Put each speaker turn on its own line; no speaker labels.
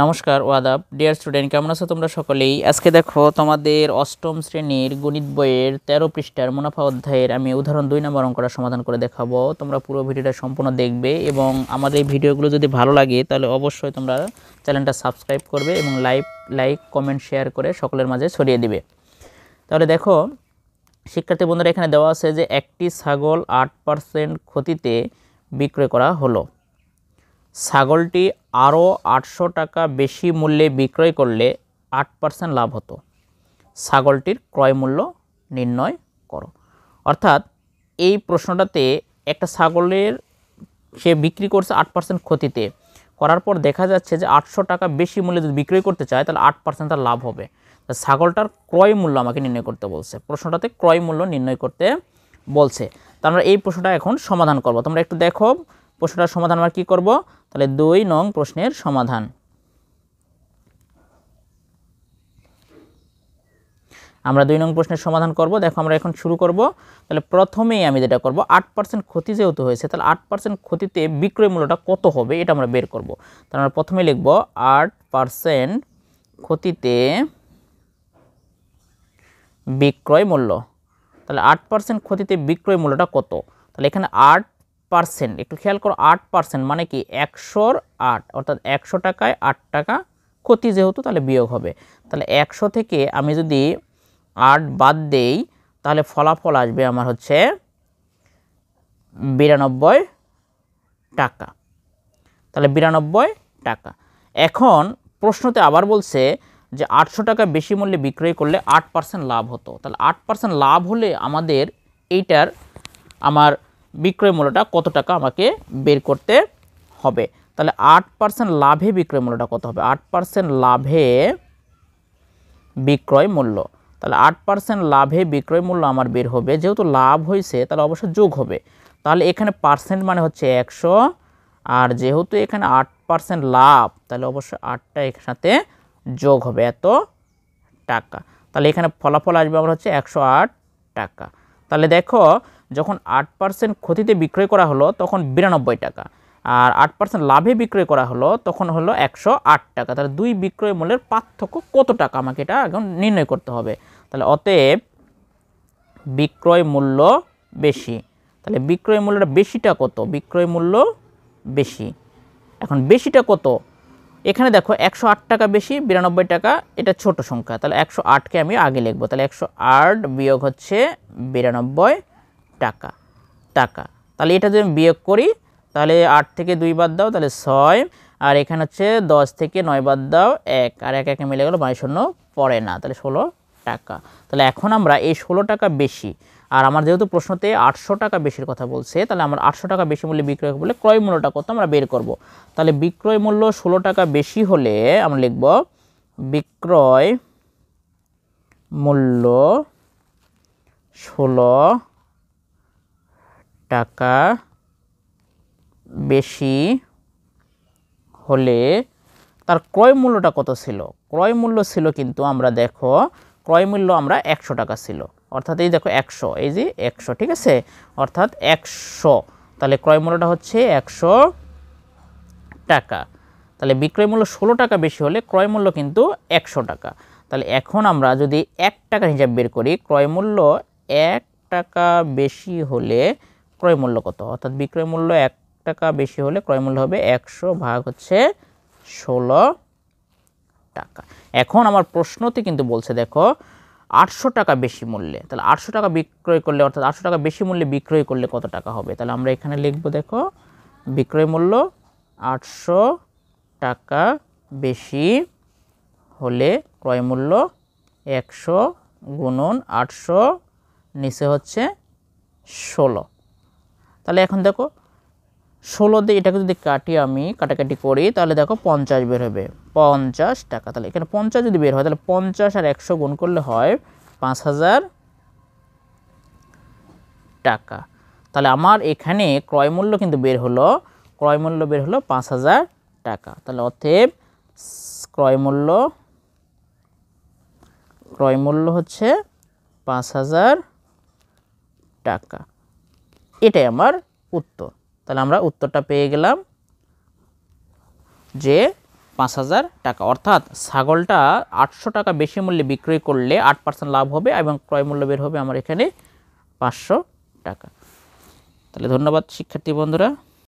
নমস্কার ও আদাব dear student, কেমন আছো তোমরা সকলেই? আজকে দেখো তোমাদের অষ্টম শ্রেণীর গণিত বইয়ের 13 পৃষ্ঠার মুনাফা অধ্যায়ের আমি উদাহরণ 2 নম্বর অঙ্কটা সমাধান করে দেখাবো। তোমরা পুরো ভিডিওটা সম্পূর্ণ দেখবে এবং আমাদের এই ভিডিওগুলো যদি ভালো লাগে তাহলে অবশ্যই তোমরা চ্যানেলটা সাবস্ক্রাইব করবে এবং লাইক কমেন্ট শেয়ার করে সকলের মাঝে ছড়িয়ে দিবে। তাহলে দেখো শিক্ষার্থী বন্ধুরা, এখানে দেওয়া আছে যে একটি ছাগল 8% ক্ষতিতে বিক্রয় করা হলো। ছাগলটি আরও 800 টাকা বেশি মূল্যে বিক্রয় করলে 8% লাভ হতো। ছাগলটির ক্রয় মূল্য নির্ণয় করো। অর্থাৎ এই প্রশ্নটাতে একটা ছাগলের সে বিক্রি করছে 8% ক্ষতিতে, করার পর দেখা যাচ্ছে যে 800 টাকা বেশি মূল্যে যদি বিক্রয় করতে চায় তাহলে 8% তার লাভ হবে। ছাগলটার ক্রয় মূল্য আমাকে নির্ণয় করতে বলছে, প্রশ্নটাতে ক্রয় মূল্য নির্ণয় করতে বলছে। তা আমরা এই প্রশ্নটা এখন সমাধান করব। তোমরা একটু দেখো প্রশ্নটার সমাধান আমরা কী করব। তাহলে 2 নং প্রশ্নের সমাধান। আমরা 2 নং প্রশ্নের সমাধান করব। দেখো আমরা এখন শুরু করব। তাহলে প্রথমেই আমি যেটা করব, 8% ক্ষতি যেহেতু হয়েছে তাহলে 8% ক্ষতিতে বিক্রয় মূল্যটা কত হবে এটা আমরা বের করব। তাহলে আমরা প্রথমে লিখব 8% ক্ষতিতে বিক্রয় মূল্য। তাহলে 8% ক্ষতিতে বিক্রয় মূল্যটা কত? তাহলে এখানে 8%, একটু খেয়াল করো, 8% মানে কি 100-র 8, অর্থাৎ 100 টাকায় 8 টাকা ক্ষতি যেহেতু তাহলে বিয়োগ হবে। তাহলে 100 থেকে আমি যদি 8 বাদ দেই তাহলে ফলাফল আসবে আমার হচ্ছে 92 টাকা। তাহলে 92 টাকা। এখন প্রশ্নতে আবার বলছে যে 800 টাকা বেশি মূল্যে বিক্রয় করলে 8% লাভ হতো। তাহলে 8% লাভ হলে আমাদের আমার বিক্রয় মূল্যটা কত টাকা আমাকে বের করতে হবে। তাহলে 8% লাভে বিক্রয় মূল্যটা কত হবে? 8% লাভে বিক্রয় মূল্য, তাহলে 8% লাভে বিক্রয় মূল্য আমার বের হবে, যেহেতু লাভ হয়েছে তাহলে অবশ্যই যোগ হবে। তাহলে এখানে পার্সেন্ট মানে হচ্ছে 100, আর যেহেতু এখানে 8% লাভ তাহলে অবশ্যই 8টা একসাথে যোগ হবে, এত টাকা। তাহলে এখানে ফলাফল আসবে আমার হচ্ছে 108 টাকা। তাহলে দেখো যখন 8% ক্ষতিতে বিক্রয় করা হলো তখন 92 টাকা, আর 8% লাভে বিক্রয় করা হলো তখন হলো 108 টাকা। তাহলে দুই বিক্রয় মূল্যের পার্থক্য কত টাকা আমাকে এটা এখন নির্ণয় করতে হবে। তাহলে অতএব বিক্রয় মূল্য বেশি। তাহলে বিক্রয় মূল্যটা বেশিটা কত? বিক্রয় মূল্য বেশি। এখন বেশিটা কত? এখানে দেখো 108 টাকা বেশি, 92 টাকা এটা ছোট সংখ্যা, তাহলে 108কে আমি আগে লিখব। তাহলে 108 বিয়োগ হচ্ছে 92 টাকা। তাহলে এটা যদি আমি বিয়োগ করি তাহলে 8 থেকে 2 বাদ দাও তাহলে 6, আর এখানে হচ্ছে 10 থেকে 9 বাদ দাও 1, আর 1 1 মিলে গেল, 22 পড়ে না, তাহলে 16 টাকা। তাহলে এখন আমরা এই 16 টাকা বেশি, আর আমার যেহেতু প্রশ্নতে 800 টাকা বেশির কথা বলছে তাহলে আমার 800 টাকা বেশি মূল্যে বিক্রয় বলে ক্রয় মূল্যটা কত আমরা বের করব। তাহলে বিক্রয় মূল্য 16 টাকা বেশি হলে আমরা লিখব বিক্রয় মূল্য 16 টাকা বেশি হলে তার ক্রয় মূল্যটা কত ছিল? ক্রয় মূল্য ছিল কিন্তু আমরা দেখো ক্রয় মূল্য আমরা 100 টাকা ছিল, অর্থাৎ এই দেখো 100, এই যে 100, ঠিক আছে, অর্থাৎ 100। তাহলে ক্রয় মূল্যটা হচ্ছে 100 টাকা। তাহলে বিক্রয় মূল্য 16 টাকা বেশি হলে ক্রয় মূল্য কিন্তু 100 টাকা। তাহলে এখন আমরা যদি 1 টাকার হিসাব বের করি, ক্রয় মূল্য 1 টাকা বেশি হলে ক্রয় মূল্য কত? অর্থাৎ বিক্রয় মূল্য 1 টাকা বেশি হলে ক্রয় মূল্য হবে 100 ভাগ হচ্ছে 16 টাকা। এখন আমার প্রশ্নতে কিন্তু বলছে দেখো 800 টাকা বেশি মূল্যে, তাহলে 800 টাকা বিক্রয় করলে, অর্থাৎ 800 টাকা বেশি মূল্যে বিক্রয় করলে কত টাকা হবে? তাহলে আমরা এখানে লিখব দেখো বিক্রয় মূল্য 800 টাকা বেশি হলে ক্রয় মূল্য 100 গুণন 800 নিচে হচ্ছে 16। তাহলে এখন দেখো 16 দিয়ে এটাকে যদি কাটি, আমি কাটাকাটি করি তাহলে দেখো 50 বের হবে, 50 টাকা। তাহলে এখানে 50 যদি বের হয় তাহলে 50 আর 100 গুণ করলে হয় 5000 টাকা। তাহলে আমার এখানে ক্রয় মূল্য কিন্তু বের হলো, 5000 টাকা। তাহলে অতএব ক্রয় মূল্য হচ্ছে 5000 টাকা। এটাই আমার উত্তর। তাহলে আমরা উত্তরটা পেয়ে গেলাম যে 5,000 টাকা। অর্থাৎ ছাগলটা 800 টাকা বেশি মূল্যে বিক্রয় করলে 8% লাভ হবে এবং ক্রয় মূল্য বের হবে আমার এখানে 500 টাকা। তাহলে ধন্যবাদ শিক্ষার্থী বন্ধুরা।